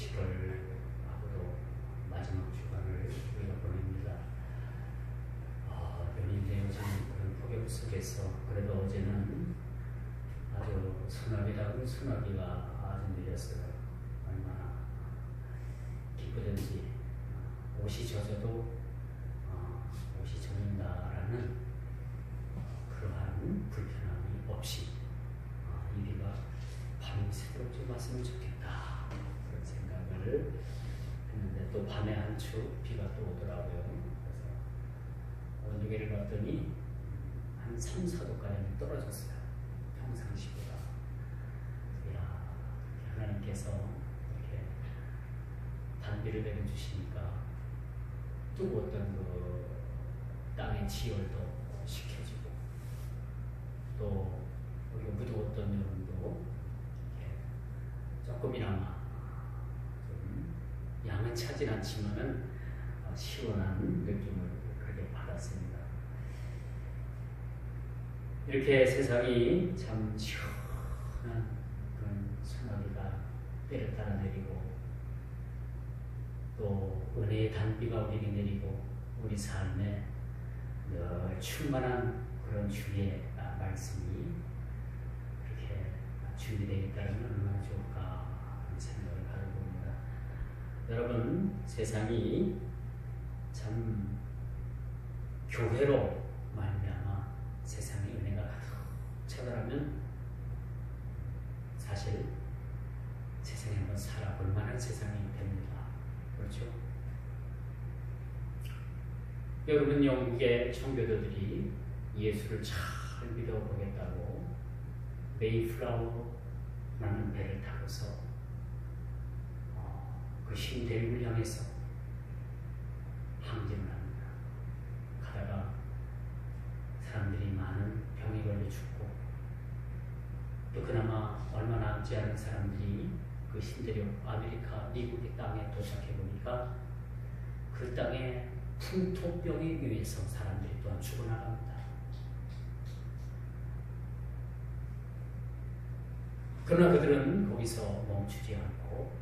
7월하고도 마지막 주간을 우리가 보냅니다. 연인의 요즘 그런 폭염 속에서 그래도 어제는 아주 소나기다운 소나기가 아주 내렸어요. 얼마나 기쁘든지 옷이 젖어도 옷이 젖는다라는 그러한 불편함이 없이 이 비가 밤이 새도록 좀 왔으면 좋겠다 그런 생각을 했는데 또 밤에 한추 비가 또 오더라고요. 그래서 온도계를 봤더니 한 3, 4도까지 떨어졌어요. 평상시보다. 하나님께서 이렇게 단비를 내려주시니까 뜨거웠던 그 땅의 지열도 식혀지고 또 우리가 무더웠던 여름도 조금이나마 좀 양은 차진 않지만은 시원한 느낌을 그렇게 받았습니다. 이렇게 세상이 참 시원한 그런 소나기가 때를 따라 내리고 또 은혜의 단비가 우리에게 내리고 우리 삶에 늘 충만한 그런 주의 말씀이 이렇게 준비되어 있다면 얼마나 좋을까 하는 생각을 가져봅니다. 여러분, 세상이 참 교회로 말미암아 세상의 은혜가 가득 차더라면 사실 세상에 한번 살아볼 만한 세상이 됩니다. 그렇죠? 여러분, 영국의 청교도들이 예수를 잘 믿어보겠다고 메이플라워라는 배를 타고서 그 신대륙을 향해서 항진을 합니다. 가다가 사람들이 많은 병에 걸려 죽고 또 그나마 얼마 남지 않은 사람들이 그 신대륙 아메리카 미국의 땅에 도착해 보니까 그 땅에 풍토병에 의해서 사람들이 또한 죽어나갑니다. 그러나 그들은 거기서 멈추지 않고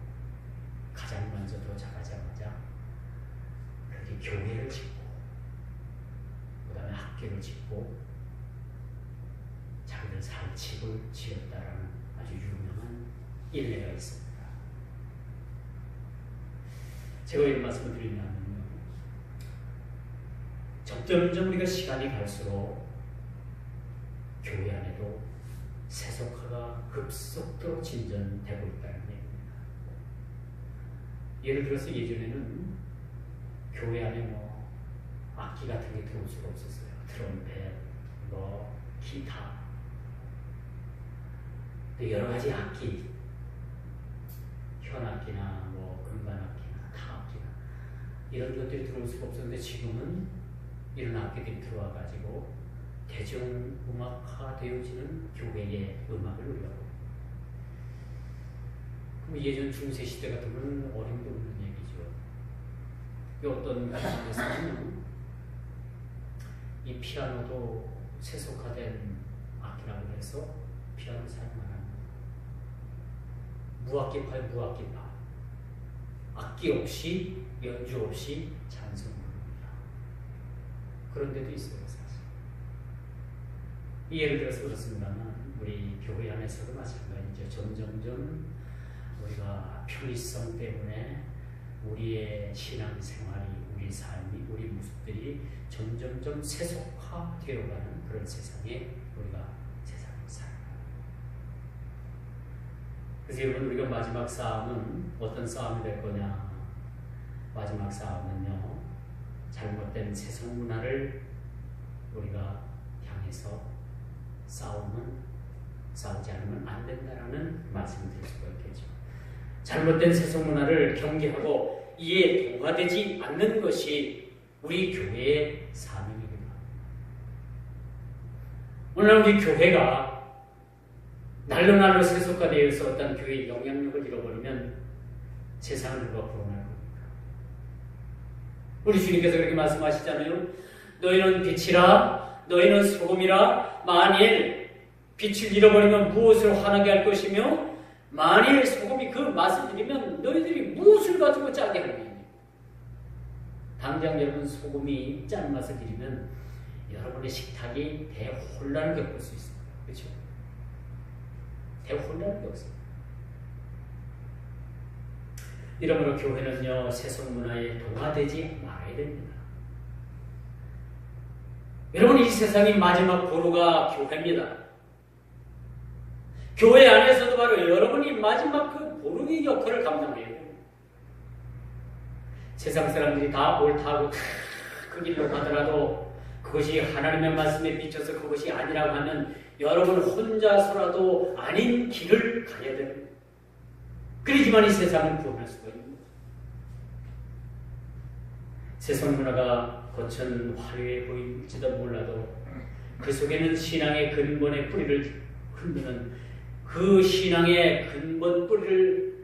가장 먼저 도착하자마자 그들이 교회를 짓고 그 다음에 학교를 짓고 자기들 살 집을 지었다라는 아주 유명한 일례가 있습니다. 제가 이런 말씀을 드리냐면요, 점점 우리가 시간이 갈수록 교회 안에도 세속화가 급속도로 진전되고 있다는 얘기입니다. 예를 들어서 예전에는 교회 안에 뭐 악기 같은 게 들어올 수가 없었어요. 트럼펫, 기타, 또 여러 가지 악기, 현악기나 금관악기나 타악기나 이런 것들이 들어올 수가 없었는데 지금은 이런 악기들이 들어와 가지고 대중음악화 되어지는 교회의 음악을 우리가 봅니다. 그럼 예전 중세 시대 같은 건 어림도 없는 얘기죠. 어떤 가정에서는 이 피아노도 세속화된 악기라고 해서 피아노 사용을 합니다. 무악기파의 무악기파, 악기 없이 연주 없이 찬송 부릅니다. 그런 데도 있어요. 예를 들어서 그렇습니다만 우리 교회 안에서도 마찬가지죠. 점점점 우리가 편의성 때문에 우리의 신앙생활이, 우리 삶이, 우리 모습들이 점점점 세속화되어가는 그런 세상에 우리가 세상을 살아가요. 그래서 여러분, 우리가 마지막 싸움은 어떤 싸움이 될 거냐? 마지막 싸움은요, 잘못된 세속 문화를 우리가 향해서 싸우지 않으면 안 된다라는 말씀을 드릴 수가 있겠죠. 잘못된 세속 문화를 경계하고 이에 동화되지 않는 것이 우리 교회의 사명입니다. 오늘 우리 교회가 날로 세속화되어서 어떤 교회의 영향력을 잃어버리면 세상을 누가 구원할 겁니까? 우리 주님께서 그렇게 말씀하시잖아요. 너희는 빛이라, 너희는 소금이라. 만일 빛을 잃어버리면 무엇을 화나게 할 것이며 만일 소금이 그 맛을 들이면 너희들이 무엇을 가지고 짜게 하겠니? 당장 여러분 소금이 짠 맛을 들이면 여러분의 식탁이 대혼란을 겪을 수 있습니다. 그렇죠? 대혼란을 겪습니다. 이러므로 교회는요, 세속 문화에 동화되지 말아야 됩니다. 여러분, 이 세상의 마지막 보루가 교회입니다. 교회 안에서도 바로 여러분이 마지막 그 보루의 역할을 감당해야 됩니다. 세상 사람들이 다 옳다고 그 길로 가더라도 그것이 하나님의 말씀에 비춰서 그것이 아니라고 하면 여러분 혼자서라도 아닌 길을 가야 됩니다. 그러지만 이 세상을 구원할 수가 있는 거죠. 세상 문화가 거친 화려해 보일지도 몰라도 그 속에는 신앙의 근본의 뿌리를 흔드는 그 신앙의 근본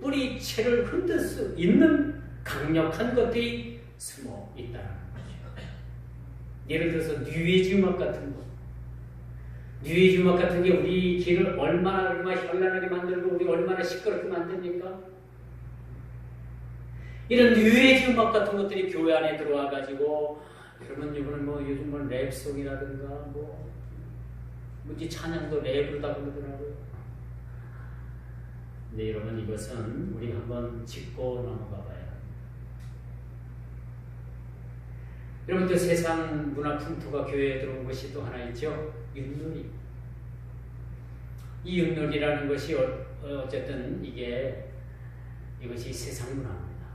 뿌리채를 흔들 수 있는 강력한 것들이 숨어 있다는 거죠. 예를 들어서 뉴에이지 음악 같은 거. 뉴에이지 음악 같은 게 우리 길을 얼마나 현란하게 만들고 우리 얼마나 시끄럽게 만듭니까? 이런 뉴에이지 음악 같은 것들이 교회 안에 들어와 가지고 여러분 이번은 요즘 랩송이라든가 뭐지 찬양도 랩으로 다 부르더라고요. 근데 여러분 이것은 우리 한번 짚고 넘어가 봐야 합니다. 여러분들 세상 문화 풍토가 교회에 들어온 것이 또 하나 있죠. 윷놀이. 이 윷놀이라는 것이 어쨌든 이것이 세상 문화입니다.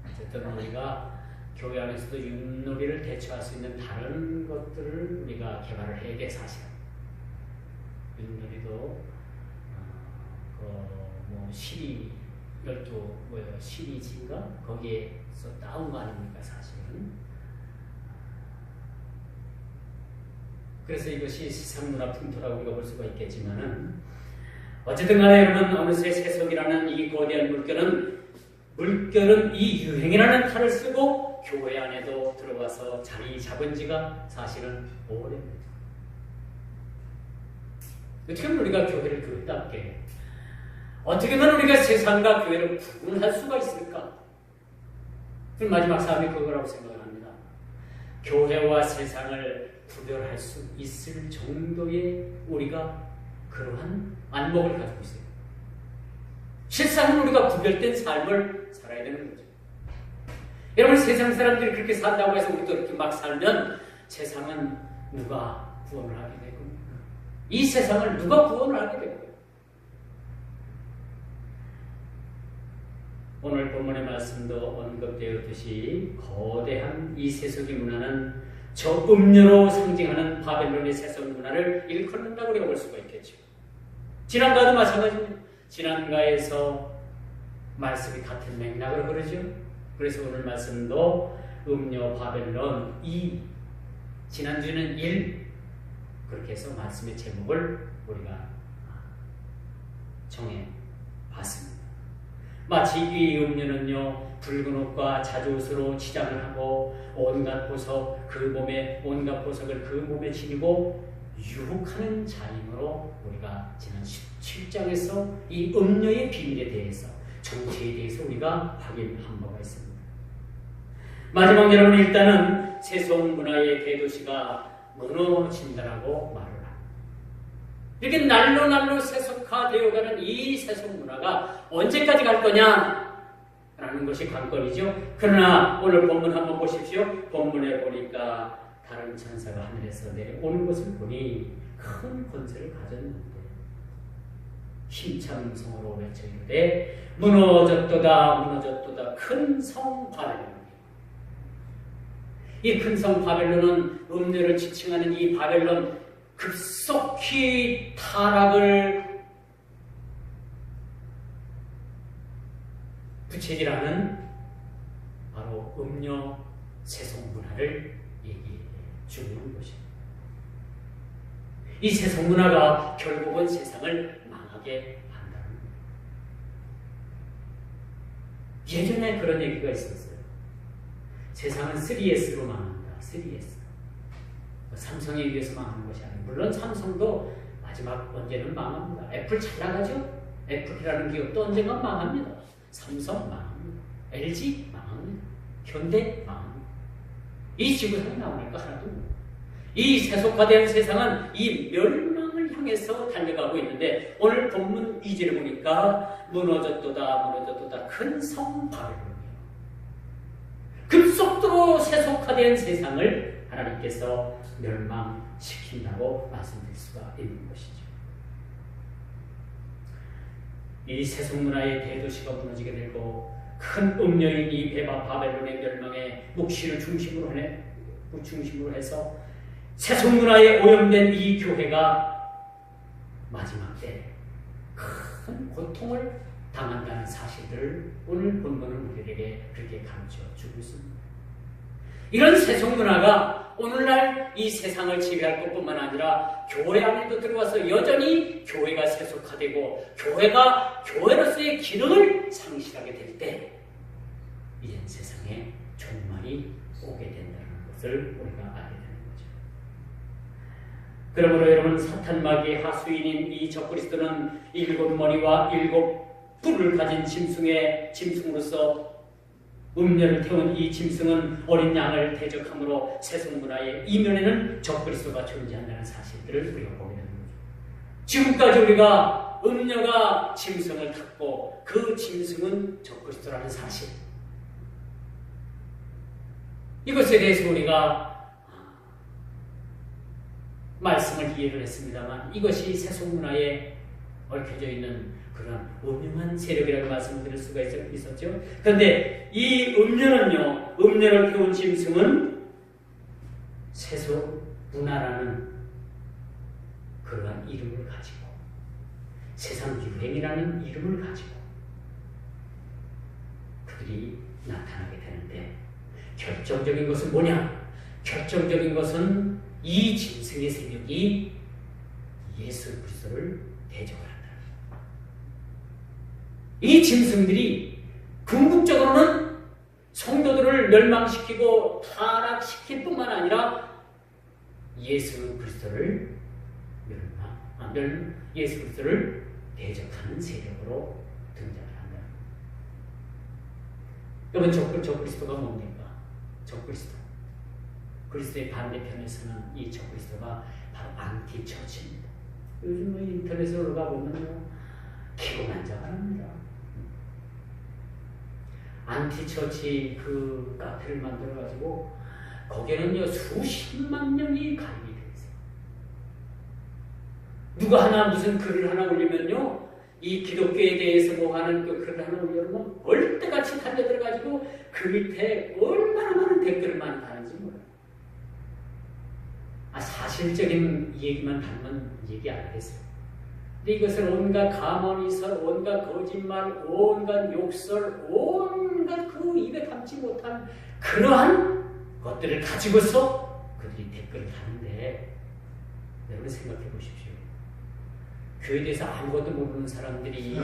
어쨌든 우리가 교회 안에서도 윷놀이를 대처할 수 있는 다른 것들을 우리가 개발을 해야 돼 사실은. 윷놀이도 12지인가 거기에서 따온 거 아닙니까 사실은. 그래서 이것이 세상 문화 풍토라고 우리가 볼 수가 있겠지만은 어쨌든 간에 여러분 어느새 세속이라는 이 거대한 물결은 이 유행이라는 칼을 쓰고 교회 안에도 들어와서 자리 잡은 지가 사실은 오래입니다. 어떻게 하면 우리가 교회를 교회답게 어떻게 하면 우리가 세상과 교회를 구분할 수가 있을까? 마지막 사람이 그거라고 생각을 합니다. 교회와 세상을 구별할 수 있을 정도의 우리가 그러한 안목을 가지고 있어요. 실상은 우리가 구별된 삶을 살아야 되는 거죠. 여러분 세상 사람들이 그렇게 산다고 해서 우리도 이렇게 막 살면 세상은 누가 구원을 하게 되고 이 세상을 누가 구원을 하게 되고 오늘 본문의 말씀도 언급되었듯이 거대한 이 세속의 문화는 저 음료로 상징하는 바벨론의 세속 문화를 일컫는다고 우리가 볼 수가 있겠죠. 지난가도 마찬가지입니다. 지난가에서 말씀이 같은 맥락으로 그러죠. 그래서 오늘 말씀도 음료 바벨론 2, 지난주는 1 그렇게 해서 말씀의 제목을 우리가 정해봤습니다. 마치 이 음료는요 붉은 옷과 자주옷으로 치장을 하고 온갖 보석 그 몸에 지니고 유혹하는 자임으로 우리가 지난 17장에서 이 음료의 비밀에 대해서 정체에 대해서 우리가 확인한 바가 있습니다. 마지막 여러분 일단은 세속 문화의 대도시가 무너진다라고 말을 합니다. 이렇게 날로 세속화되어가는 이 세속 문화가 언제까지 갈 거냐라는 것이 관건이죠. 그러나 오늘 본문 한번 보십시오. 본문에 보니까 다른 천사가 하늘에서 내려오는 것을 보니 큰 권세를 가졌는데 힘찬 음성으로 외쳐 이르되 무너졌도다 큰 성 바벨론. 이 큰 성 바벨론은 음료를 지칭하는 이 바벨론 급속히 타락을 부채질하는 바로 음료 세속 문화를 얘기해 주는 것입니다. 이 세속 문화가 결국은 세상을 망하게 한다는 거예요. 예전에 그런 얘기가 있었어요. 세상은 3S로 망한다. 3S. 삼성에 의해서 망하는 것이 아니에요. 물론 삼성도 마지막 언제는 망합니다. 애플 잘 나가죠? FP라는 기업도 언젠가 망합니다. 삼성 망합니다. LG 망합니다. 현대 망합니다. 이 지구상에 남을 거 하나도 없습니다. 이 세속화된 세상은 이 멸망을 향해서 달려가고 있는데 오늘 본문 2절을 보니까 무너졌도다 큰 성 바벨론이요. 급속도로 세속화된 세상을 하나님께서 멸망시킨다고 말씀드릴 수가 있는 것이죠. 이 세속문화의 대도시가 무너지게 되고 큰 음녀인 이 바벨론의 멸망에 묵시를 중심으로 해서 세속문화에 오염된 이 교회가 마지막 때 큰 고통을 당한다는 사실들을 오늘 본문은 우리에게 그렇게 가르쳐 주고 있습니다. 이런 세속문화가 오늘날 이 세상을 지배할 것뿐만 아니라 교회 안에도 들어와서 여전히 교회가 세속화되고 교회가 교회로서의 기능을 상실하게 될 때 이젠 세상에 종말이 오게 된다는 것을 우리가 알게 됩니다. 그러므로 여러분 사탄 마귀의 하수인인 이 적그리스도는 7머리와 7뿔을 가진 짐승으로서 음녀를 태운 이 짐승은 어린 양을 대적함으로 세속문화의 이면에는 적그리스도가 존재한다는 사실들을 우리가 보게 되는 거죠. 지금까지 우리가 음녀가 짐승을 탔고 그 짐승은 적그리스도라는 사실, 이것에 대해서 우리가 말씀을 이해를 했습니다만 이것이 세속문화에 얽혀져 있는 그런 음흉한 세력이라고 말씀드릴 수가 있었죠. 그런데 이 음녀를 태운 짐승은 세속문화라는 그러한 이름을 가지고 세상 유행이라는 이름을 가지고 그들이 나타나게 되는데 결정적인 것은 뭐냐? 결정적인 것은 이 짐승의 세력이 예수 그리스도를 대적을 한다. 이 짐승들이 궁극적으로는 성도들을 멸망시키고 타락시킬 뿐만 아니라 예수 그리스도를 대적하는 세력으로 등장을 한다. 여러분, 적그리스도가 뭡니까? 적그리스도. 그리스도의 반대편에서는 이 적그리스도가 바로 안티처치입니다. 요즘 인터넷에 올라가 보면요, 기고만장합니다. 안티처치 그 카페를 만들어가지고 거기에는요 수십만 명이 가입이 되어 있어요. 누가 하나 무슨 글을 하나 올리면요, 이 기독교에 대해서 뭐 하는 그 글을 하나 올리면 얼때같이 달려들어가지고 그 밑에 얼마나 많은 댓글을 많이 다는지 몰라요. 사실적인 얘기만 담는 얘기 아니겠어요? 근데 이것을 온갖 가만히서 온갖 거짓말, 온갖 욕설, 온갖 그 입에 담지 못한 그러한 것들을 가지고서 그들이 댓글을 다는데, 여러분 생각해 보십시오. 교회에 대해서 아무것도 모르는 사람들이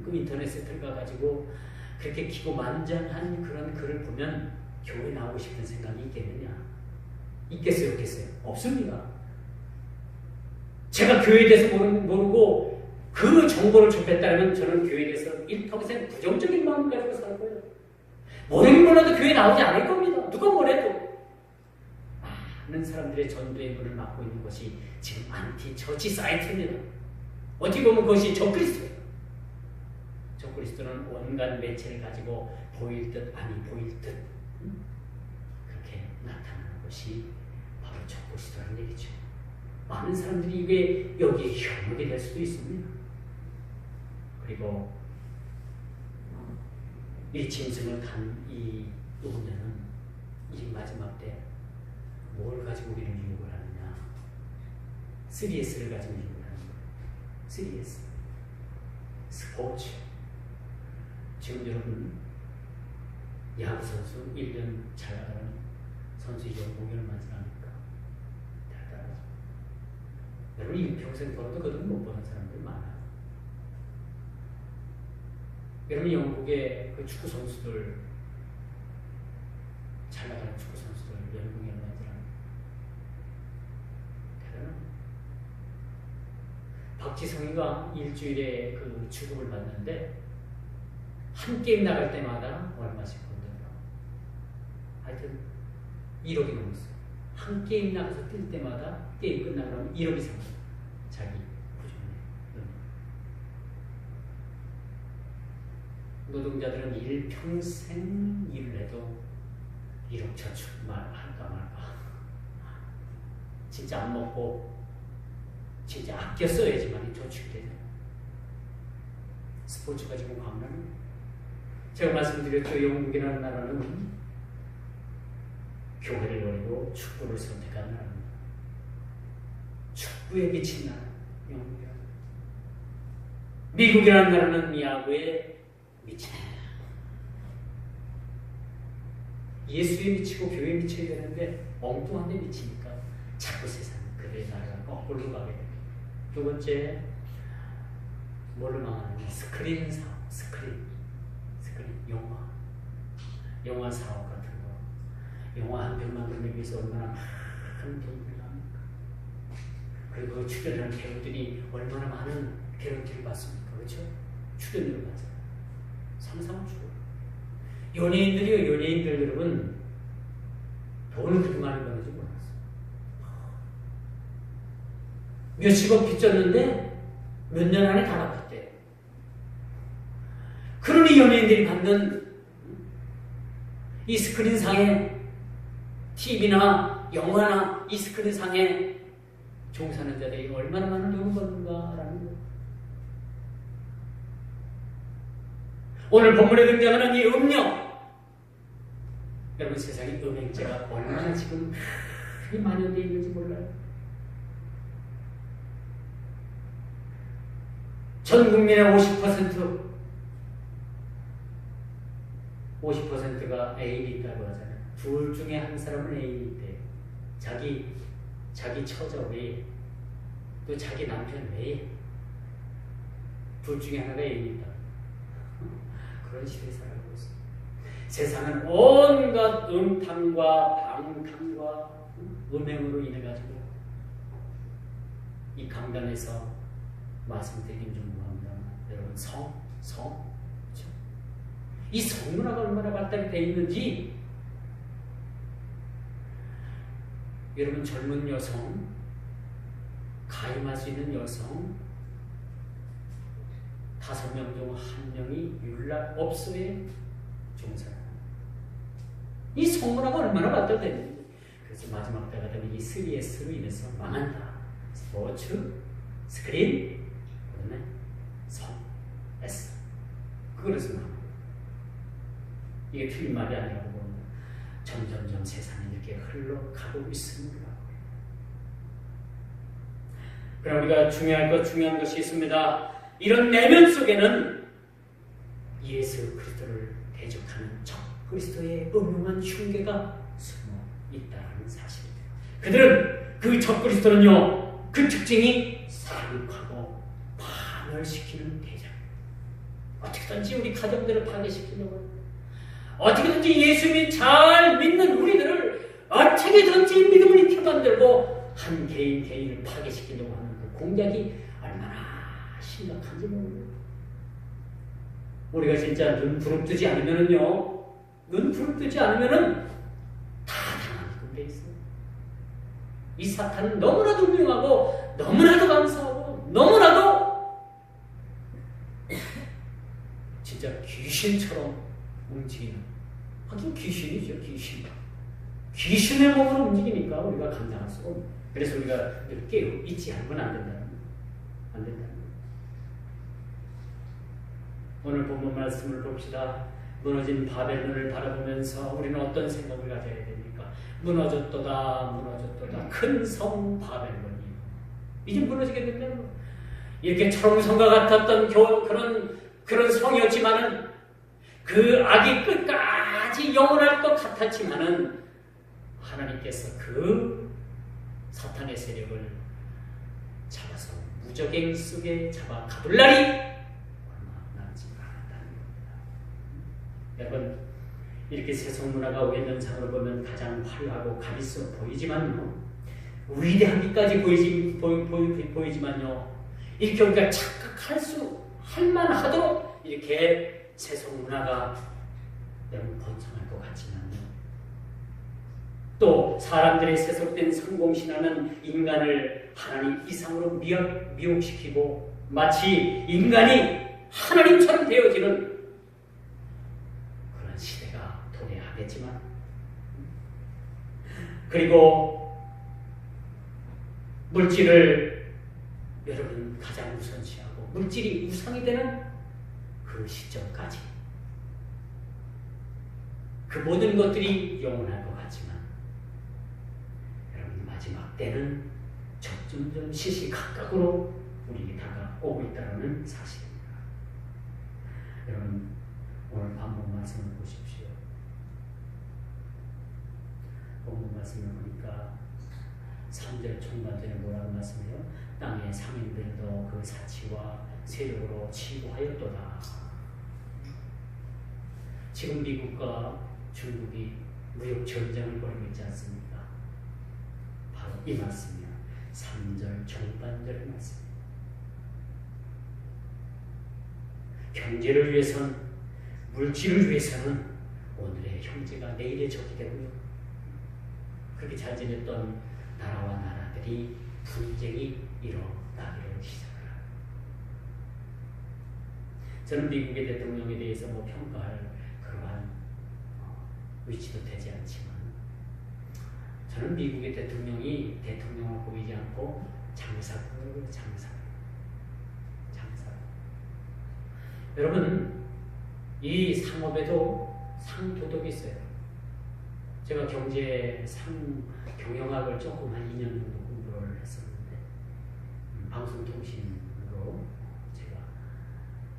그 인터넷에 들어가가지고 그렇게 기고만장한 그런 글을 보면 교회 나오고 싶은 생각이 있겠느냐? 있겠어요? 없겠어요? 없습니다. 제가 교회에 대해서 모르고 그 정보를 접했다면 저는 교회에 대해서 일평생 부정적인 마음을 가지고 살 거예요. 모르긴 몰라도 교회 나오지 않을 겁니다. 누가 뭐래도. 많은 사람들의 전도의 문을 막고 있는 것이 지금 안티처치 사이트입니다. 어떻게 보면 그것이 적그리스도예요. 적그리스도는 온갖 매체를 가지고 보일 듯 아니 보일 듯 그렇게 나타나는 것이 바로 적그리스도라는 얘기죠. 많은 사람들이 이게 여기에 현혹이 될 수도 있습니다. 그리고 이 짐승을 간 이 음녀는 이 마지막 때 뭘 가지고 우리를 유혹을 하느냐? 3S를 가지고 유혹을 하는 거예요. 3S. 스포츠. 지금 여러분 야구 선수 1년 잘 나가는 선수 연봉이 얼마나 합니까? 대단하죠. 여러분 이 평생 벌어도 그 돈 못 버는 사람들 많아요. 여러분 영국의 그 축구 선수들, 잘 나가는 축구 선수들 연봉이 얼마나 합니까? 대단합니다. 박지성이가 일주일에 그 주급을 받는데 한 게임 나갈 때마다 얼마씩 벌더라. 하여튼 1억이 넘었어요. 한 게임 나가서 뛸 때마다 게임 끝나면 1억 이상 자기 부족해. 노동자들은 일평생 일을 해도 1억 저축 할까 말까. 진짜 안 먹고 진짜 아껴 써야지만 저축이 되잖아요. 스포츠 가지고 가면 제가 말씀드렸죠. 영국이라는 나라는 교회를 버리고 축구를 선택한 나라입니다. 축구에 미친 나라 영국이라는. 미국이라는 나라는 야구에 미친 나라. 예수에 미치고 교회에 미쳐야 되는데 엉뚱한 데 미치니까 자꾸 세상 그들의 나라가 거꾸로 가게 됩니다. 두 번째, 뭘로 망하는지 스크린 사업, 스크린, 영화 사업 같은 거. 영화 한 편 만들기 위해서 얼마나 많은 돈을 합니까? 그리고 출연하는 배우들이 얼마나 많은 배우들을 받습니까? 그렇죠? 출연료를 받잖아요. 상상을 주고. 연예인들 여러분, 돈을 그렇게 많이 버는지 몰랐어요. 몇십억 빚졌는데 몇 년 안에 다 갚았대요. 그러니 연예인들이 받는 이 스크린상에 TV나 영화나 이 스크린상에 종사하는 자들이 얼마나 많은 돈을 버는가라는 거예요. 오늘 본문에 등장하는 이 음료, 여러분 세상에 음행죄가 얼마나 지금 만연되어 있는지 몰라요. 전 국민의 50%가 애인이 있다고 하잖아요. 둘 중에 한 사람은 애인이 있대요. 자기 처자 외에, 또 자기 남편 외에 둘 중에 하나가 애인이 있다. 그런 시대에 살아가고 있습니다. 세상은 온갖 음탕과 방탕과 음행으로 인해 가지고 이 강단에서 말씀드리긴 좀 뭐합니다. 여러분 성 그렇죠? 이 성문화가 얼마나 발달이 되어 있는지 여러분 젊은 여성, 가임할 수 있는 여성 5명 중 1명이 율락업소에 종사합니다. 이 성문화가 얼마나 발달됐는지. 그래서 마지막 때가 되면 이 3S로 인해서 망한다. 스포츠, 스크린, 그다음에 성, S. 그래서 망한다. 이게 틀린 말이 아니라고 봅니다. 점점점 세상이 이렇게 흘러가고 있습니다. 그럼 우리가 중요한 것이 있습니다. 이런 내면 속에는 예수 그리스도를 대적하는 적 그리스도의 음흉한 흉계가 숨어 있다는 사실입니다. 그들은 그 적 그리스도는요, 그 특징이 사륙하고 파멸시키는 대장. 어떻게든지 우리 가정들을 파괴시키려고 합니다. 어떻게든지 예수님이 잘 믿는 우리들을 어떻게든지 믿음을 잃게 만들고 한 개인을 파괴시키려고 하는 그 공작이 얼마나 심각한지 모릅니다. 우리가 진짜 눈 부릅뜨지 않으면은요, 다 당하게끔 돼 있어요. 이 사탄은 너무나도 유명하고, 너무나도 감사하고, 너무나도 진짜 귀신처럼 움직이는, 하긴 귀신이죠, 귀신. 귀신의 몸으로 움직이니까 우리가 감당할 수가 없는. 그래서 우리가 늘 깨어 있지 않으면 안 된다는 거예요. 오늘 본문 말씀을 봅시다. 무너진 바벨론을 바라보면서 우리는 어떤 생각을 가져야 됩니까? 무너졌도다. 큰 성 바벨론이 이제 무너지게 된다는 거예요. 이렇게 철옹성과 같았던 그런 성이었지만은 그 악이 끝까지 영원할 것 같았지만은 하나님께서 그 사탄의 세력을 잡아서 무적행 속에 잡아 가둘 날이 여러분, 이렇게 세속문화가 외면상으로 보면 가장 화려하고 가비스러 보이지만요, 위대하기까지 보이지만요, 이렇게 우리가 할 만하도록 이렇게 세속 문화가 여러분 번성할 것 같지는 않아요. 또 사람들의 세속된 성공신화는 인간을 하나님 이상으로 미혹시키고 마치 인간이 하나님처럼 되어지는 그런 시대가 도래하겠지만, 그리고 물질을 여러분 가장 우선시하고 물질이 우상이 되는 그 시점까지 그 모든 것들이 영원할 것 같지만, 여러분 마지막 때는 점점 시시각각으로 우리에게 다가오고 있다는 사실입니다. 여러분 오늘 본문 말씀을 보십시오. 본문 말씀을 보니까 3절 중반전에 뭐라고 말씀해요? 땅의 상인들도 그 사치와 세력으로 치부하였도다. 지금 미국과 중국이 무역 전쟁을 벌이고 있지 않습니까? 바로 이 말씀이야. 3절 중반절의 말씀입니다. 경제를 위해서는, 물질을 위해서는 오늘의 형제가 내일의 적이 되고요. 그렇게 잘 지냈던 나라와 나라들이 분쟁이 일어나기를 시작합니다. 저는 미국의 대통령에 대해서 평가할 그러한 위치도 되지 않지만, 저는 미국의 대통령이 대통령을 보이지 않고 장사꾼으로 장사. 여러분, 이 상업에도 상도덕이 있어요. 제가 경영학을 조금 한 2년 정도 공부를 했었는데, 방송통신으로 제가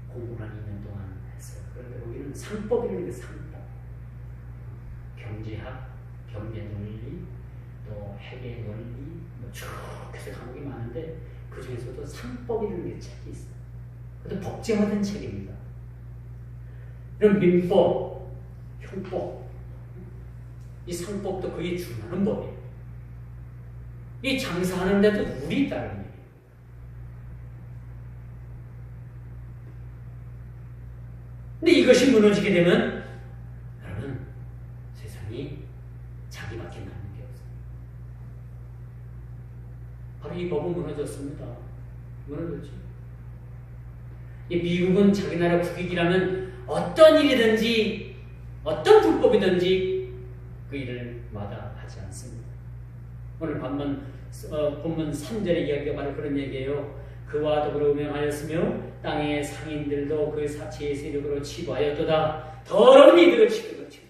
공부를 한 2년 동안 했어요. 그런데 거기는 상법이라는 게 상법. 경제학, 경제 논리, 또 회계 논리, 쭉 해서 과목이 많은데 그 중에서도 상법이라는 게 책이 있어요. 그것도 복잡한 책입니다. 이런 민법, 형법, 이 상법도 그게 준하는 법이에요. 이 장사하는데도 룰이 있다는 얘기예요. 근데 이것이 무너지게 되면 여러분 세상이 자기밖에 남는 게 없어요. 바로 이 법은 무너졌습니다. 무너졌죠. 이 미국은 자기 나라 국익이라면 어떤 일이든지 어떤 불법이든지 그 일을 마다하지 않습니다. 오늘 본문 3절의 이야기가 바로 그런 얘기예요. 그와 더불어 음행하였으며 땅의 상인들도 그 사치의 세력으로 치부하였도다. 더러운 이들을 치부하였도다.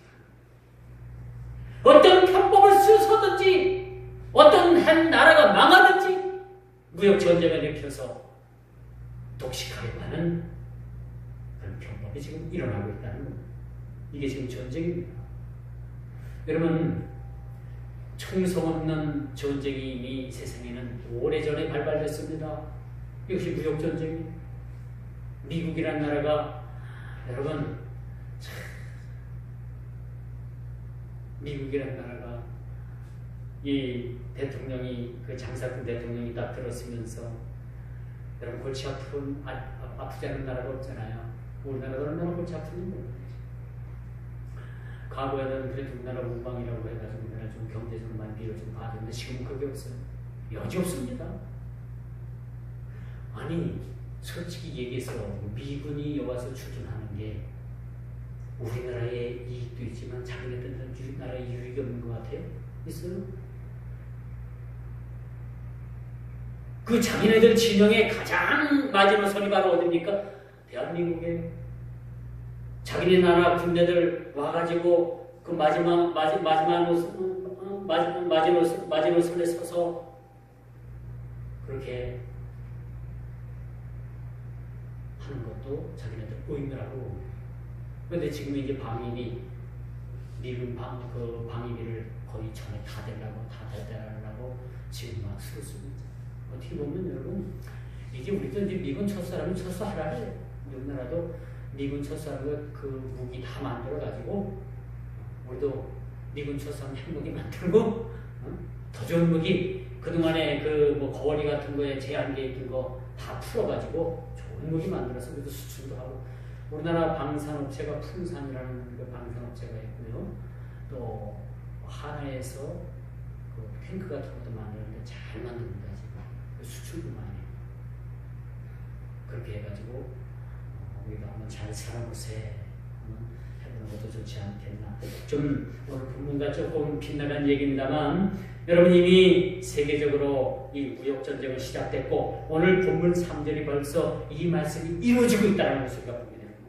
어떤 편법을 쓰서든지 어떤 한 나라가 망하든지 무역 전쟁을 일으켜서 독식하려고 하는 그런 편법이 지금 일어나고 있다는 겁니다. 이게 지금 전쟁입니다. 여러분, 총성 없는 전쟁이 이미 세상에는 오래전에 발발됐습니다. 이것이 무역 전쟁이에요. 미국이라는 나라가 여러분 미국이라는 나라가 이 대통령이 그 장사꾼 대통령이 딱 들었으면서 여러분 골치 아프지 않은 나라가 없잖아요. 우리나라도 얼마나 골치 아픈지 몰라요. 과거에는 그래도 우리나라 우방이라고 해가지고 우리나라 좀 경제적으로 많이 비를 좀 받았는데 지금은 그게 없어요. 여지 없습니다. 아니 솔직히 얘기해서 미군이 여와서 출전하는 게 우리나라의 이익도 있지만 자기네들은 우리나라의 유익이 없는 것 같아요? 있어요? 그 자기네들 진영의 가장 마지노선이 바로 어딥니까? 대한민국에 자기네 나라 군대들 와가지고 그 마지노선에 서서 그렇게 하는 것도 자기네들 의무라고. 그런데 지금 이제 방위비 미군 방위비를 거의 전에 다 대달라고 지금 막 쓰습니다. 어떻게 보면 여러분 이제 우리도 이제 미군 철수하면 철수하라 해요. 우리나라도 미군 철수하는 그 무기 다 만들어 가지고 우리도 미군 철수하면 핵무기 만들고 더 좋은 무기 그동안에 그 뭐 거리 같은 거에 제한돼 있던 거 다 풀어가지고 좋은 무기 만들어서 우리도 수출도 하고, 우리나라 방산업체가 풍산이라는 그 방산업체가 있고요. 또 하나에서 그 탱크 같은 것도 만드는데 잘 만듭니다. 지금 수출도 많이 해요. 그렇게 해가지고 우리가 한번 잘 살아보세 한번 해보는 것도 좋지 않겠나. 좀 오늘 본문과 조금 빗나간 얘기입니다만, 여러분 이미 세계적으로 이 무역전쟁은 시작됐고, 오늘 본문 3절이 벌써 이 말씀이 이루어지고 있다는 것을 우리가 보게 됩니다.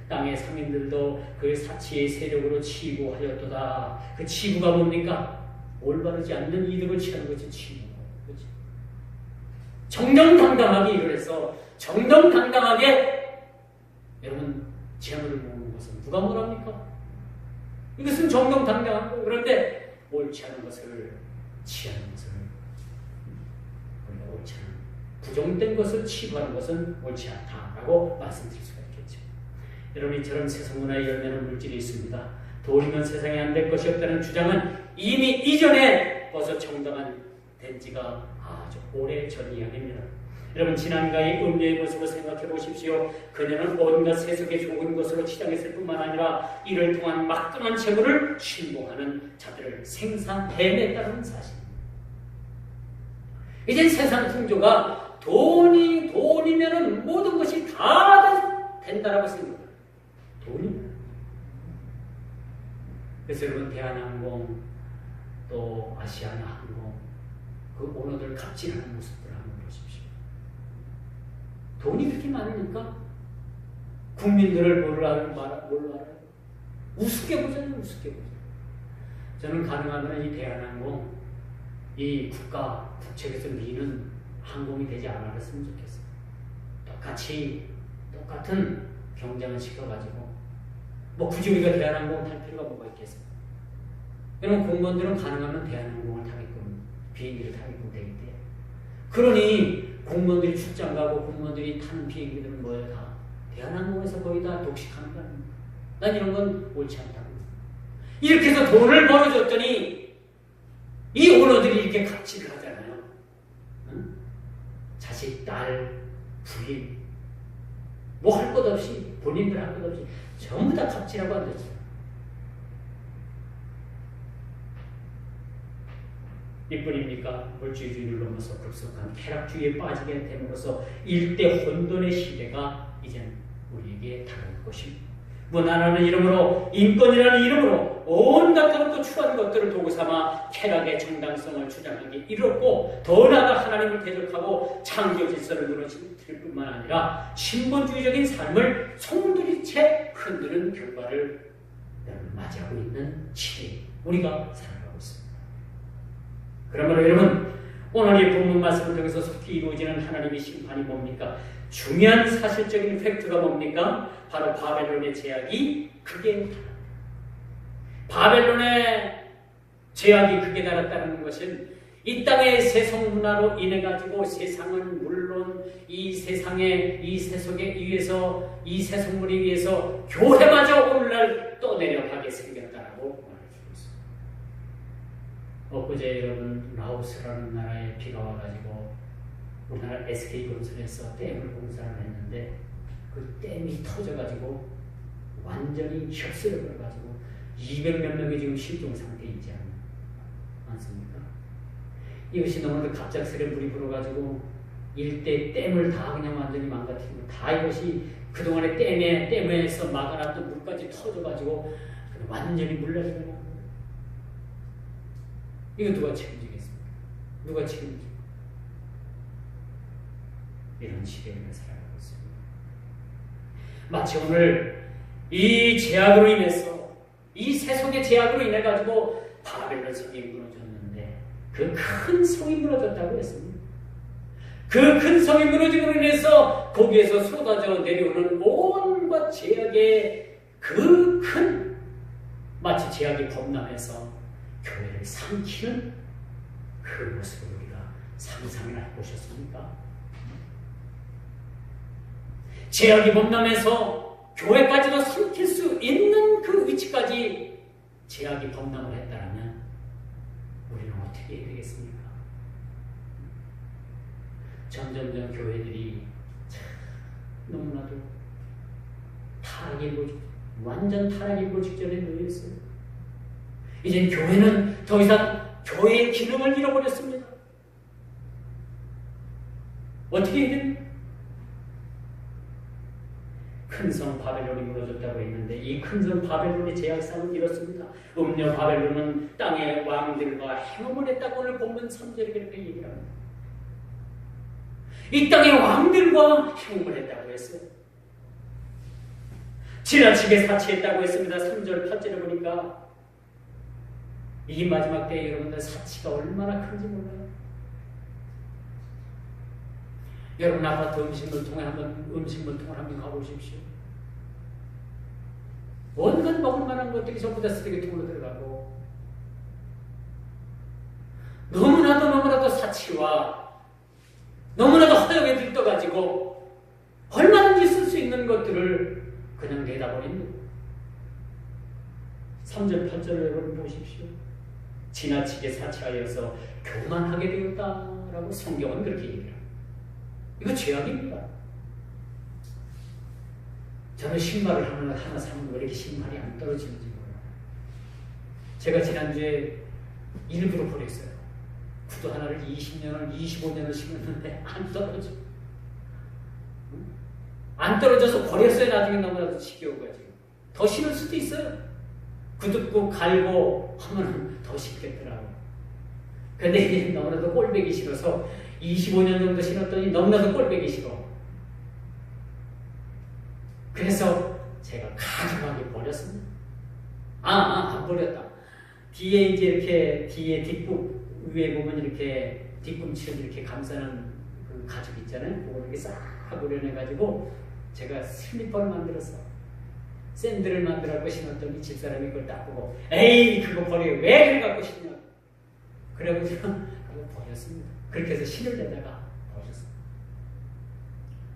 땅의 상인들도 그 사치의 세력으로 치부하였도다. 그 치부가 뭡니까? 올바르지 않는 이득을 취하는 것이 치부고, 그렇지? 정정당당하게 일을 해서 정정당당하게 여러분 재물을 모으는 것은 누가 뭐랍니까? 이것은 정정당당한 거. 그런데 옳지 않은 것을 취하는 것을, 우리가 옳지 않은 부정된 것을 치부하는 것은 옳지 않다라고 말씀드릴 수가 있겠죠. 여러분 이처럼 세상 문화의 열매는 물질이 있습니다. 돈이면 세상에 안 될 것이 없다는 주장은 이미 이전에 벌써 정당한 된 지가 아주 오래전 이야기입니다. 여러분 지난가의 음녀의 모습을 생각해 보십시오. 그녀는 온갖 세속의 좋은 것으로 치장했을 뿐만 아니라 이를 통한 막강한 재물을 신봉하는 자들을 생산해냈다는 사실입니다. 이제 세상 풍조가 돈이면은 모든 것이 다 된다라고 생각합니다. 돈입니다. 그래서 여러분 대한항공 또 아시아나 항공 그 오너들 갑질하는 모습들을 한번 보십시오. 돈이 그렇게 많으니까 국민들을 뭘로 알아요? 우습게 보잖아요. 우습게 보잖아요. 저는 가능하면 이 대한항공 이 국책에서 미는 항공이 되지 않았으면 좋겠어요. 똑같은 경쟁을 시켜가지고 뭐 굳이 우리가 대한항공 탈 필요가 뭐가 있겠어요? 여러분 공무원들은 가능하면 대한항공을 타게끔 비행기를 타게끔 되기 때문에, 그러니 공무원들이 출장 가고 공무원들이 타는 비행기들은 뭐예요? 다 대한항공에서 거의 다 독식하는 거 아닙니까? 난 이런 건 옳지 않다고. 이렇게 해서 돈을 벌어줬더니 이 오너들이 이렇게 갑질을 하잖아요. 응? 자식, 딸, 부인 뭐 할 것 없이, 본인들 할 것 없이 전부 다 갑질하고 앉았어요. 이뿐입니까? 물질주의를 넘어서 급속한 쾌락주의에 빠지게 됨으로써 일대 혼돈의 시대가 이제 우리에게 다가올 것입니다. 문화라는 이름으로, 인권이라는 이름으로 온갖 것도 추한 것들을 도구 삼아 쾌락의 정당성을 주장하기 이르렀고, 더 나아가 하나님을 대적하고 창조 질서를 무너뜨릴 뿐만 아니라 신본주의적인 삶을 송두리째 흔드는 결과를 맞이하고 있는 시대에 우리가 살아가고 있습니다. 그러므로 여러분, 오늘 이 본문 말씀을 통해서 속히 이루어지는 하나님의 심판이 뭡니까? 중요한 사실적인 팩트가 뭡니까? 바로 바벨론의 제약이 크게 달았다. 바벨론의 제약이 크게 달았다는 것은 이 땅의 세속 문화로 인해 가지고 세상은 물론 이 세상의 이 세속에 의해서, 이 세속물에 의해서 교회마저 오늘날 떠내려가게 생겼다라고 말해주고 있습니다. 엊그제 여러분 라오스라는 나라에 비가 와가지고 우리나라 SK건설에서 댐을 공사를 했는데 그 댐이 터져가지고 완전히 휩쓸려 버려가지고 200몇 명이 지금 실종 상태에 있지 않습니까? 이것이 너무도 갑작스레 물이 불어가지고 일대 댐을 다 그냥 완전히 망가뜨리고, 다 이것이 그동안에 댐에서 막아놨던 물까지 터져가지고 완전히 물러지는 거예요. 이거 누가 책임지겠습니까? 누가 책임지겠습니까? 이런 시대에 살아가고 있습니다. 마치 오늘 이 제약으로 인해서, 이 세속의 제약으로 인해 가지고 바벨론 성이 무너졌는데 그 큰 성이 무너졌다고 했습니다. 그 큰 성이 무너짐으로 인해서 거기에서 쏟아져 내려오는 온갖 제약의 그 큰, 마치 제약이 범람해서 교회를 삼키는 그 모습을 우리가 상상이나 해보셨습니까? 제약이 범람해서 교회까지도 삼킬 수 있는 그 위치까지 제약이 범람을 했다면 우리는 어떻게 해야 되겠습니까? 점점점 교회들이 너무나도 완전 타락에 이르고 직전에 놓여 있어요. 이제 교회는 더 이상 교회의 기능을 잃어버렸습니다. 어떻게 해야 큰 성 바벨론이 무너졌다고 했는데 이 큰 성 바벨론의 제약상은 이렇습니다. 음녀 바벨론은 땅의 왕들과 행음을 했다고 오늘 본문 3절에 그렇게 얘기를 합니다. 이 땅의 왕들과 행음을 했다고 했어요. 지나치게 사치했다고 했습니다. 3절 8절에 보니까 이 마지막 때에 여러분들 사치가 얼마나 큰지 몰라요. 여러분 아파트 음식물통을 한번 가보십시오. 온갖 먹을 만한 것들이 전부 다 쓰레기통으로 들어가고 너무나도 사치와 너무나도 허영에 들떠가지고 얼마든지 쓸 수 있는 것들을 그냥 내다 버립니다. 3절 8절을 여러분 보십시오. 지나치게 사치하여서 교만하게 되었다라고 성경은 그렇게 얘기합니다. 이거 죄악입니다. 저는 신발을 하나 사면 왜 이렇게 신발이 안 떨어지는지 몰라요. 제가 지난주에 일부러 버렸어요. 구두 하나를 20년을 25년을 신었는데 안 떨어져. 안 떨어져서 버렸어요. 나중에 너무나도 지겨워가지고. 더 신을 수도 있어요. 구두 갈고 하면 더 쉽겠더라고. 근데 이제 너무나도 꼴배기 싫어서 25년 정도 신었더니 너무나도 꼴배기 싫어. 그래서 제가 가져가게 버렸습니다. 안 버렸다. 뒤에 이제 이렇게 뒤에 뒷꿈 위에 보면 이렇게 뒤꿈치를 이렇게 감싸는 그 가죽 있잖아요. 그걸 이렇게 싹 오려내가지고 제가 슬리퍼를 만들었어. 샌들을 만들어갖고 신었더니 집사람이 그걸 딱 보고 에이 그거 버려 왜 그래 갖고 신냐. 그래가지고 그걸 버렸습니다. 그렇게 해서 신을 내다가 버렸어요.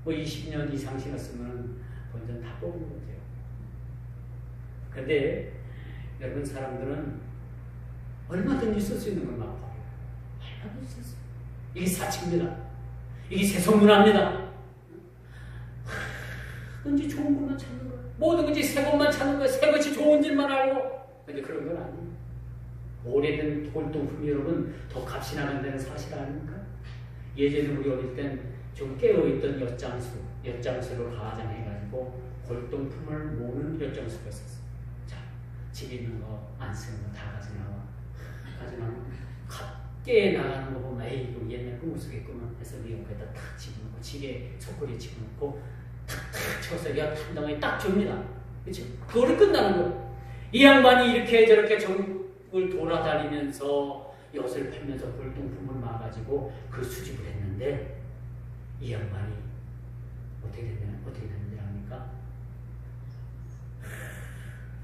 뭐 20년 이상 신었으면 완전 다 뽑은 거죠. 근데 여러분 사람들은 얼마든지 쓸 수 있는 걸 막 버려요. 얼마든지 쓸 수 있어요. 이게 사치입니다. 이게 세속문화입니다. 뭐든지 좋은 것만 찾는 거예요. 뭐든지 새 것만 찾는 거예요. 새 것이 좋은 줄만 알고. 근데 그런 건 아니에요. 오래된 골동품이 여러분 더 값이 나간다는 사실 아닙니까? 예전에 우리 어릴 땐 좀 깨어있던 엿장수로 가장해가지고 골동품을 모으는 엿장수가 있었어요. 자, 집에 있는 거 안 쓰는 거 다 가져나와. 가져나면 깨 나가는 거 보면 에이 이거 옛날 거 못 쓰겠구만 해서 네 옆에다 탁 집어넣고 지게 속꼬리에 집어넣고 탁탁 쳐서 엿 한 덩어리 딱 줍니다. 그렇죠? 그거를 끝나는 거예요. 이 양반이 이렇게 저렇게 전국을 돌아다니면서 엿을 팔면서 골동품을 모아가지고 그 수집을 했는데 이 양반이 어떻게 됐는지 압니까?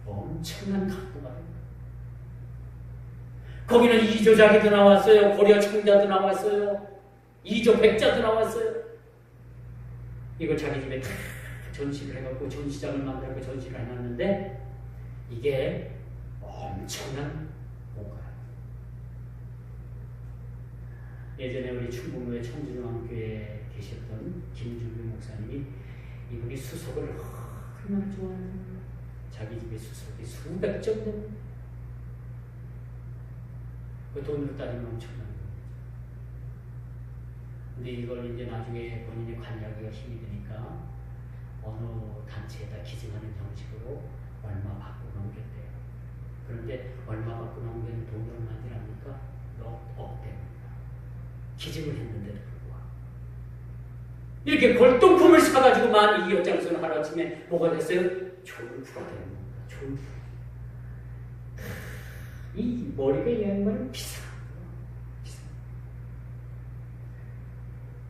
엄청난 각부가 됩니다. 거기는 이조자기도 나왔어요. 고려 청자도 나왔어요. 이조 백자도 나왔어요. 이걸 자기 집에 다 전시를 해갖고 전시장을 만들고 전시를 해놨는데 이게 엄청난 뭔가요. 예전에 우리 충북로의 청주중앙교회에 계셨던 김준규 목사님이 이분이 수석을 얼마나 좋아하는 자기 집에 수석이 수백 점 됩니다. 그 돈으로 따지면 엄청난 거죠. 근데 이걸 이제 나중에 본인이 관리하기가 힘이 드니까 어느 단체에다 기증하는 형식으로 얼마 받고 넘겼대요. 그런데 얼마 받고 넘기는 돈으로 얼마입니까? 몇 억 됩니다. 기증을 했는데도 불구하고. 이렇게 골동품을 사가지고 만 이 엿장수는 하루아침에 뭐가 됐어요? 졸부가 되는 겁니다. 졸부. 이 머리가 이 양반은 비싼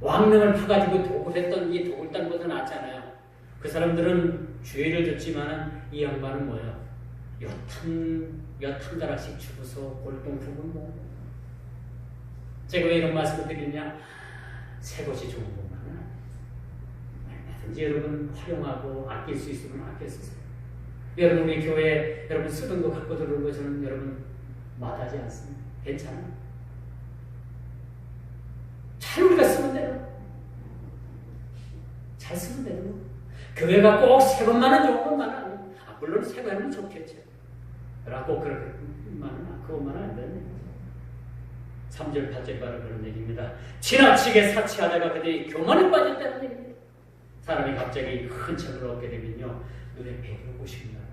왕릉을 파가지고 도굴했던 이 도굴단보다 낫잖아요. 그 사람들은 주의를 줬지만 이 양반은 뭐예요? 엿 한 가락씩 주고서 골동품을 뭐. 제가 왜 이런 말씀을 드리냐? 새 것이 좋은 것만은 얼마든지 여러분 활용하고 아낄 수 있으면 아껴 쓰세요. 여러분 우리 교회 여러분 쓰던 거 갖고 들어온 거 저는 여러분 마다하지 않습니다. 괜찮아요. 잘 우리가 쓰면 돼요. 교회가 꼭 세번만은 좋은 것만은 아니에요. 물론 세번은 좋겠죠. 라고 그것만은 안 되는 거죠. 3절 8절 바로 그런 얘기입니다. 지나치게 사치하다가 그들이 교만에 빠졌다는 얘기입니다. 사람이 갑자기 큰 책을 얻게 되면요, 눈에 뵈고 싶나 봐요.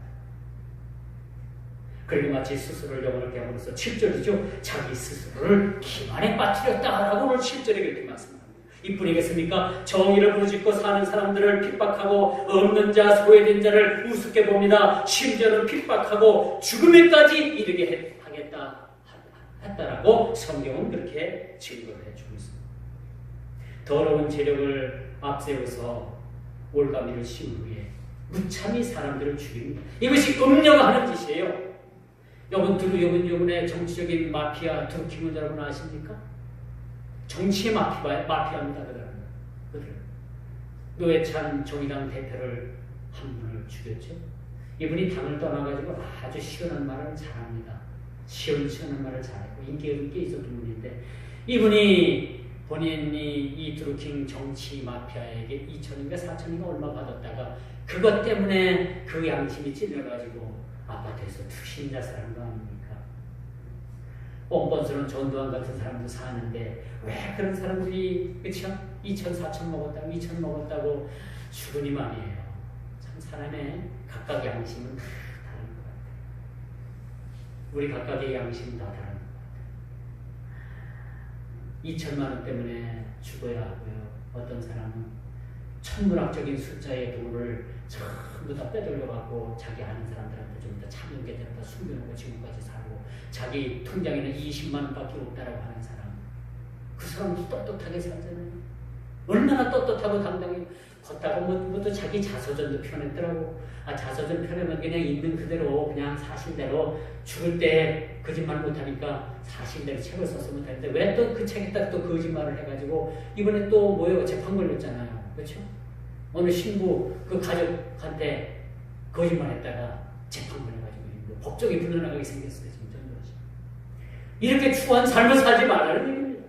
그리고 마치 스스로를 영원하게 함으로써 7절이죠. 자기 스스로를 기만에 빠뜨렸다라고 오늘 7절에 그렇게 말씀합니다. 이뿐이겠습니까? 정의를 부르짖고 사는 사람들을 핍박하고 없는 자, 소외된 자를 우습게 봅니다. 심지어는 핍박하고 죽음에까지 이르게 했다라고 성경은 그렇게 증거를 해주고 있습니다. 더러운 재력을 앞세워서 올가미를 심은 후에 무참히 사람들을 죽입니다. 이것이 음녀가 짓이에요. 여러분의 정치적인 마피아 드루킹을 여러분 아십니까? 정치의 마피아입니다. 그들은 노회찬 정의당 대표를 한 분을 죽였죠. 이분이 당을 떠나가지고 아주 시원한 말을 잘합니다. 시원한 말을 잘하고 인기가 있었던 분인데, 이분이 본인이 이 드루킹 정치 마피아에게 2천인가 4천인가 얼마 받았다가 그것 때문에 그 양심이 찔려가지고 아파트에서 투신 자살한 거 아닙니까? 뻔뻔스러운 전두환 같은 사람도 사는데 왜 그런 사람들이, 그쵸? 2천 4천 먹었다고 2천 먹었다고 죽으니 말이에요. 참 사람의 각각의 양심은 다 다른 것 같아요. 우리 각각의 양심은 다 다른 것 같아요. 2천만 원 때문에 죽어야 하고요. 어떤 사람은 천문학적인 숫자의 돈을 전부 다 빼돌려갖고 자기 아는 사람들한테 좀 더 참여하게 되다 숨겨놓고 지금까지 살고, 자기 통장에는 20만 원밖에 없다라고 하는 사람, 그 사람도 떳떳하게 살잖아요. 얼마나 떳떳하고 당당히 걷다가 또 자기 자서전도 펴냈더라고. 자서전 펴내면 그냥 있는 그대로 그냥 사실대로 죽을 때 거짓말 못하니까 사실대로 책을 써서 못하는데 왜 또 그 책에다 또 거짓말을 해가지고 이번에 또 뭐예요? 재판 걸렸잖아요. 그렇죠? 어느 신부 그 가족한테 거짓말했다가 재판 걸려가지고 법정에 불려나가게 생겼어요. 지금 전도하시. 이렇게 추한 삶을 살지 말라는 얘기입니다.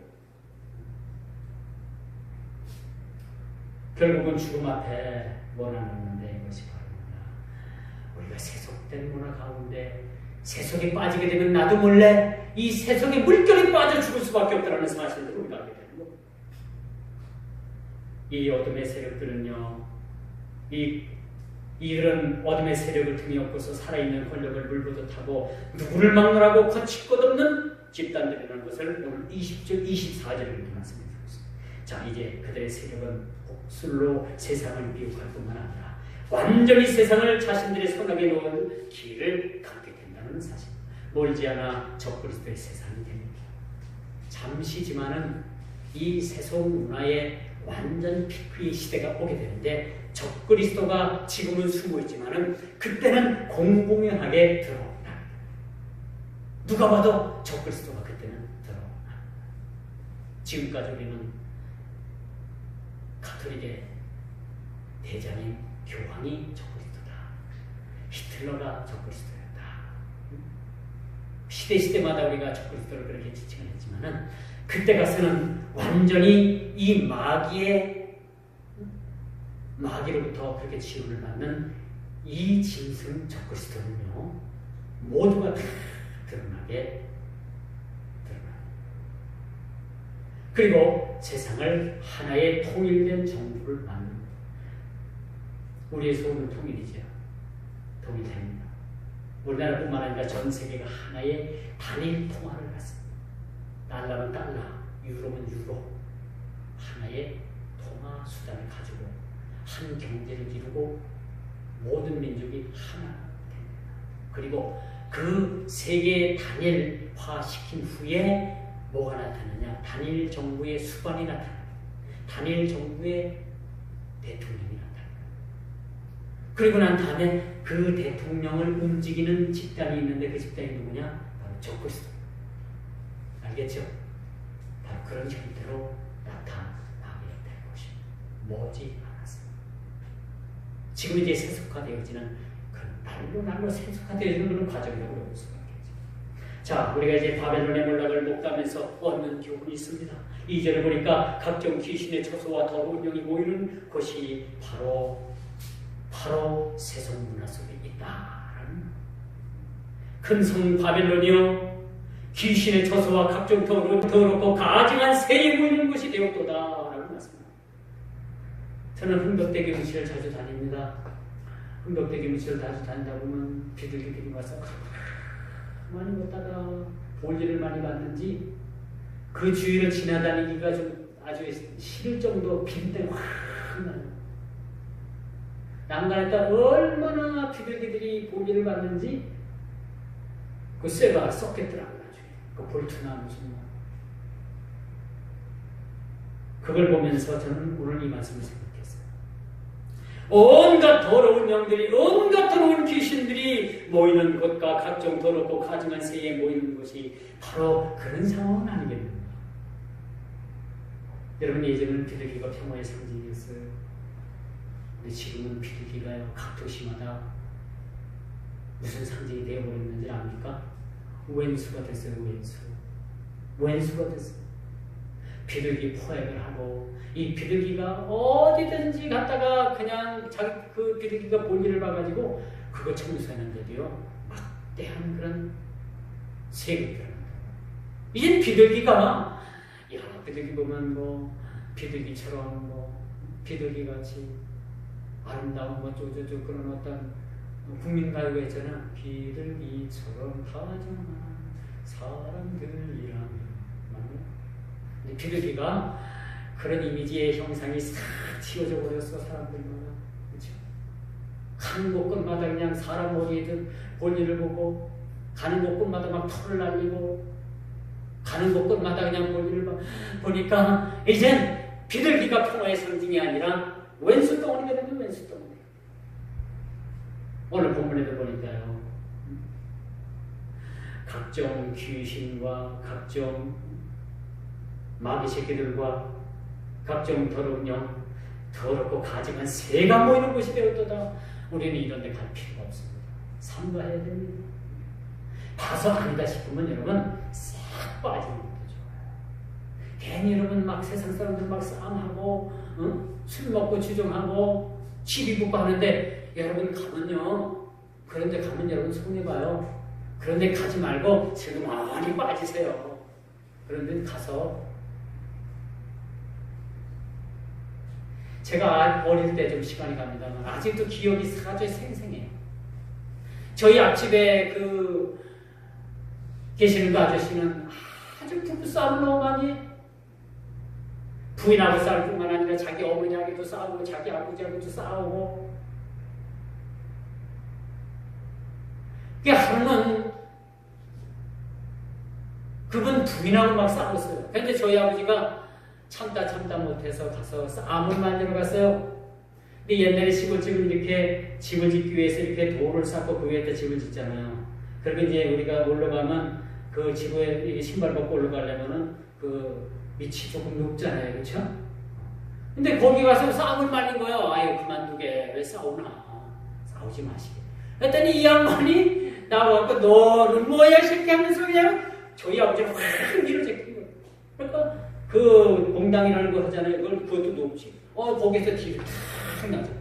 결국은 죽음 앞에 원하는데 이것이 바로 뭐냐? 우리가 세속된 문화 가운데 세속에 빠지게 되면 나도 몰래 이 세속에 물결이 빠져 죽을 수밖에 없다는 사실을 우리가 알게 되는 겁니다. 이 어둠의 세력들은요, 이런 어둠의 세력을 등에 업고서 살아있는 권력을 물부듯하고 누구를 막론하고 거칠 것 없는 집단들이라는 것을 오늘 20절, 24절에 이렇게 말씀해주고 있습니다. 자, 이제 그들의 세력은 복술로 세상을 미혹할 뿐만 아니라 완전히 세상을 자신들의 손아귀에 놓은 길을 갖게 된다는 사실. 멀지 않아 적그리스도의 세상이 됩니다. 잠시지만은 이 세속 문화의 완전 피크의 시대가 오게 되는데, 적그리스도가 지금은 숨어있지만은 그때는 공공연하게 드러납니다. 누가 봐도 적그리스도가 그때는 드러납니다. 지금까지 우리는 가톨릭의 대장인 교황이 적그리스도다, 히틀러가 적그리스도였다. 시대마다 우리가 적그리스도를 그렇게 지칭을 했지만은 그때 가서는 완전히 이 마귀로부터 그렇게 지원을 받는 이 짐승 적그리스도는요, 모두가 다 드러나게 드러납니다. 그리고 세상을 하나의 통일된 정부를 만듭니다. 우리의 소원은 통일이죠. 통일됩니다. 우리나라뿐만 아니라 전 세계가 하나의 단일 통화를 갖습니다. 달러는 달러, 유로는 유로, 하나의 통화 수단을 가지고 한 경제를 이루고 모든 민족이 하나 됩니다. 그리고 그 세계 단일화시킨 후에 뭐가 나타나냐? 단일 정부의 수반이 나타납니다. 단일 정부의 대통령이 나타납니다. 그리고 난 다음에 그 대통령을 움직이는 집단이 있는데 그 집단이 누구냐? 바로 적그리스도. 알겠죠? 바로 그런 형태로 나타나게 될 것입니다. 머지 않았습니다. 지금 이제 세속화되어지는 그 날로 세속화되어지는 그런 과정이라고 볼 수가 있겠죠. 자, 우리가 이제 바벨론의 몰락을 목도하면서 얻는 교훈이 있습니다. 2절을 보니까 각종 귀신의 처소와 더러운 영이 모이는 곳이 바로 바로 세속 문화 속에 있다라는 큰 성 바벨론이여 귀신의 저소와 각종 더럽고 가증한 새에 모이는 곳이 되었도다 라고 말씀합니다. 저는 흥덕대 교무실을 자주 다닙니다. 흥덕대 교무실을 자주 다니다 보면 비둘기들이 와서 많이 걷다가 볼일을 많이 봤는지 그 주위를 지나다니기가 좀 아주 싫을 정도 비린내가 확 나요. 난간에다 얼마나 비둘기들이 볼일을 봤는지 그 쇠가 썩겠더라고요. 그 볼트나 무슨 뭐. 그걸 보면서 저는 오늘 이 말씀을 생각했어요. 온갖 더러운 영들이, 온갖 더러운 귀신들이 모이는 곳과 각종 더럽고 가증한 새에 모이는 곳이 바로 그런 상황은 아니겠는가. 여러분, 예전에는 비둘기가 평화의 상징이었어요. 근데 지금은 비둘기가요, 각 도시마다 무슨 상징이 되어버렸는지 압니까? 왼수가 됐어요. 왼수가 됐어요. 비둘기 포획을 하고, 이 비둘기가 어디든지 갔다가 그냥 자기 그 비둘기가 볼일을 봐가지고 그거 청소하는데도요 막대한 그런 세금이 들어간다. 이젠 비둘기가 여러 비둘기 보면 뭐 비둘기처럼 뭐 비둘기같이 아름다운 뭐 쪼쪼쪼 그런 어떤 국민가요가 있잖아. 비둘기처럼 다정한 사람들이라면. 근데 비둘기가 그런 이미지의 형상이 싹 튀어져 버렸어. 사람들마다. 그렇죠? 가는 곳곳마다 그냥 사람 머리에든 볼일을 보고, 가는 곳곳마다 막 털을 날리고, 가는 곳곳마다 그냥 볼일을 보니까 이젠 비둘기가 평화의 상징이 아니라 왼수 덩어리가 되면 왼수 덩어리. 오늘 본문에도 보니까요, 각종 귀신과 각종 마귀 새끼들과 각종 더러운 영, 더럽고 가증한 새가 모이는 곳이 되었도다. 우리는 이런 데 갈 필요가 없습니다. 삼가해야 됩니다. 가서 아니다 싶으면 여러분 싹 빠지는 것도 좋아요. 괜히 여러분 막 세상 사람들 막 싸움하고 술 먹고 주정하고 시비 붙고 하는데 여러분 가면요, 그런데 가면 여러분 손해봐요. 그런데 가지 말고 지금 많이 빠지세요. 그런데 가서, 제가 어릴 때 좀 시간이 갑니다만 아직도 기억이 아주 생생해요. 저희 앞집에 그 계시는 그 아저씨는 아주 부부싸움을 너무 많이 해. 부인하고 싸울 뿐만 아니라 자기 어머니하고도 싸우고 자기 아버지하고도 싸우고. 그게 하루는 그분 부인하고 막 싸웠어요. 그런데 저희 아버지가 참다 못해서 가서 암을 만들어 갔어요. 근데 옛날에 시골집은 이렇게 집을 짓기 위해서 이렇게 돌을 쌓고 그 위에다 집을 짓잖아요. 그러면 이제 우리가 올라가면 그 집에 신발 벗고 올라가려면은 그 밑이 조금 높잖아요. 그렇죠? 근데 거기 가서 싸움을 말린 거예요. 아유, 그만두게. 왜 싸우나? 싸우지 마시게. 그랬더니 이 양반이 나와서 너는 뭐야 새끼 하면서 그냥 저희 아버지를 확 밀어제낀 거예요. 그러니까 그 공당이라는 거 하잖아요. 그것도 높지. 거기서 뒤를 탁 나죠.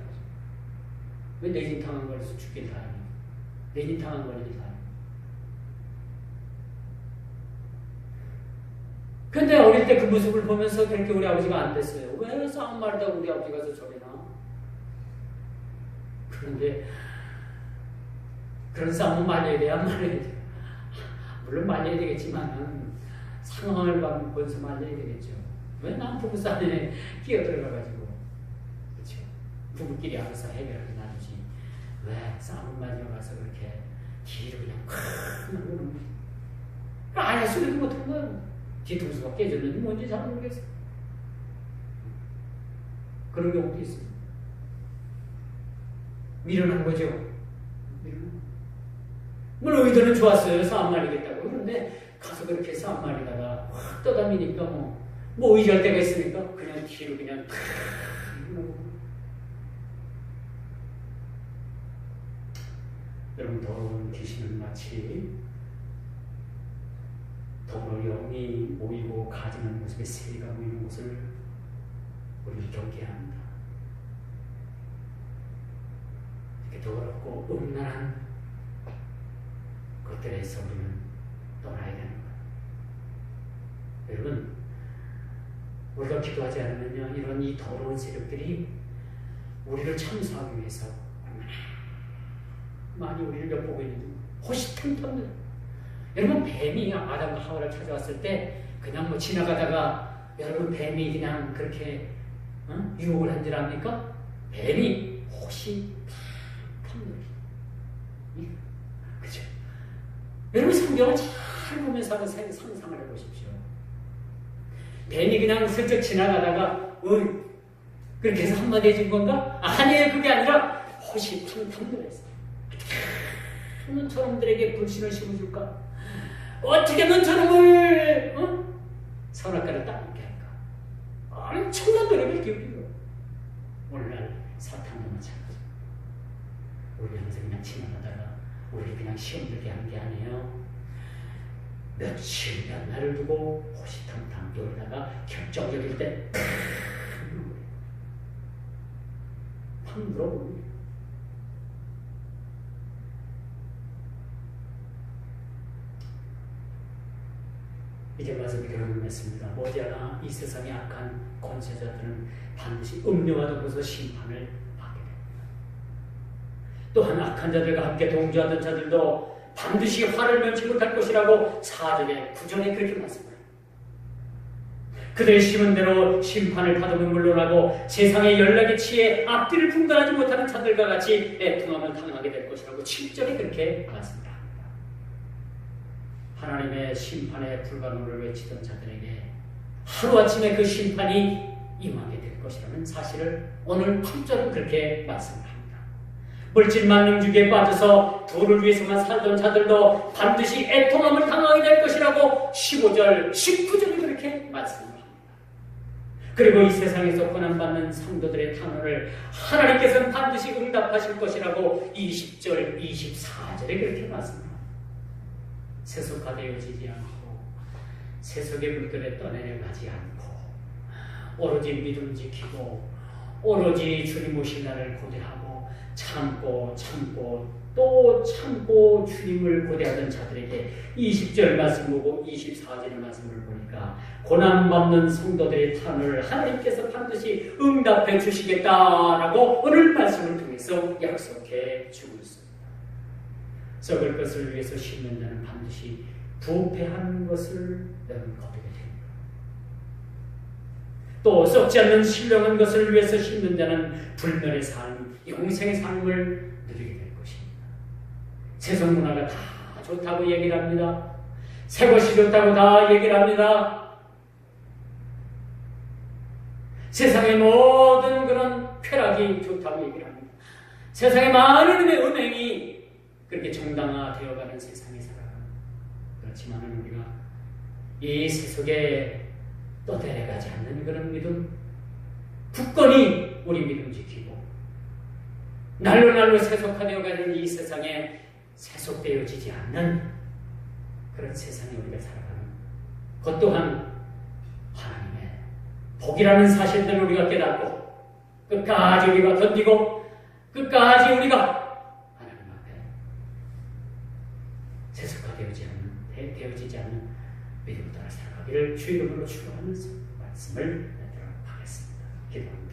왜 내진 당한 거라서 죽긴 다행이야. 내진 당한 거라서 다행이야. 근데 어릴 때 그 모습을 보면서 그렇게 우리 아버지가 안 됐어요. 왜 싸움 말다 우리 아버지 가서 저래나? 그런데 그런 싸움은 말려야 돼야 말려야 돼. 물론 말려야 되겠지만은 상황을 보면서 말려야 되겠죠. 왜 난 부부싸움에 끼어들어가가지고, 그렇죠? 부부끼리 알아서 해결하게 나누지. 왜 싸움 말려 가서 그렇게 뒤로 그냥 콱 나누는 거야? 아예 소리도 못한 거야. 뒤통수가 깨졌는지 뭔지 잘 모르겠어. 그런 경우도 있습니다. 밀어난 거죠. 물론 의도는 좋았어요. 싸움 말리겠다고. 그런데 가서 그렇게 싸움 말리다가 확 떠다니니까 뭐 의지할 때가 있으니까 그냥 뒤로 그냥 탁. 여러분, 더러운 귀신은 마치 더러운 영이 모이고 가증한 모습에 새가 모이는 곳을 우리를 경계합니다. 이렇게 더럽고 음란한 것들에서 우리는 떠나야 되는 거예요. 여러분, 우리가 기도하지 않으면요, 이런 이 더러운 세력들이 우리를 참수하기 위해서 얼마나 많이 우리를 엿보고 있는지 호시탐탐. 여러분, 뱀이 아담과 하와를 찾아왔을 때 그냥 뭐 지나가다가 여러분 뱀이 그냥 그렇게 유혹을 한 줄 압니까? 뱀이 호시탐탐. 그죠? 여러분, 성경을 잘 보면서 한번 상상을 해보십시오. 뱀이 그냥 슬쩍 지나가다가 그렇게 해서 한마디 해준 건가? 아니에요. 그게 아니라 호시탐탐 놀랐어요. 어떻게 저놈들에게 불신을 심어줄까? 어떻게 저놈을 선악과를 따먹게 할까? 엄청난 노력을 기울이고 오늘날 사탄도 마찬가지. 우리 항상 그냥 지나가다가 우리 그냥 시험 들게 한 게 아니에요. 며칠 몇 날을 두고 호시탐탐 놀다가 결정적일 때 확 물어봅니다. 이제 말씀이 결론했습니다. 머지않아 이 세상의 악한 권세자들은 반드시 음료와 더불어서 심판을 받게 됩니다. 또한 악한 자들과 함께 동조하던 자들도 반드시 화를 면치 못할 것이라고 4절에 9절에 그렇게 말씀합니다. 그들의 심은 대로 심판을 받으면 물론하고 세상의 연락에 취해 앞뒤를 분간하지 못하는 자들과 같이 애통함을 당하게 될 것이라고 7절에 그렇게 말씀합니다. 하나님의 심판의 불가능을 외치던 자들에게 하루아침에 그 심판이 임하게 될 것이라는 사실을 오늘 8절은 그렇게 말씀합니다. 물질 만능주기에 빠져서 도를 위해서만 살던 자들도 반드시 애통함을 당하게 될 것이라고 15절, 19절이 그렇게 말씀합니다. 그리고 이 세상에서 고난받는 성도들의 탄원을 하나님께서는 반드시 응답하실 것이라고 20절, 24절에 그렇게 말씀합니다. 세속화되어지지 않고 세속의 물결에 떠내려가지 않고 오로지 믿음 지키고 오로지 주님 오신 날을 고대하고 참고 또 참고 주님을 고대하던 자들에게 20절 말씀 보고 24절의 말씀을 보니까 고난받는 성도들의 탄원을 하나님께서 반드시 응답해 주시겠다라고 오늘 말씀을 통해서 약속해 주고 있습니다. 썩을 것을 위해서 심는 자는 반드시 부패하는 것을 거두게 됩니다. 또 썩지 않는 신령한 것을 위해서 심는 자는 불멸의 삶, 영생의 삶을 누리게 될 것입니다. 세상 문화가 다 좋다고 얘기를 합니다. 새 것이 좋다고 다 얘기를 합니다. 세상의 모든 그런 쾌락이 좋다고 얘기를 합니다. 세상의 많은 은행이 그렇게 정당화되어가는 세상에 살아갑니다. 그렇지만 우리가 이 세속에 떠내려가지 않는 그런 믿음, 굳건히 우리 믿음 지키고 날로 세속화되어가는 이 세상에 세속되어지지 않는 그런 세상에 우리가 살아가는 것 또한 하나님의 복이라는 사실들을 우리가 깨닫고 끝까지 우리가 견디고 끝까지 우리가 되어지지 않는 믿음을 따라 살아가기를 주의 이름으로 축원하면서 말씀을 맺도록 하겠습니다. 기도합니다.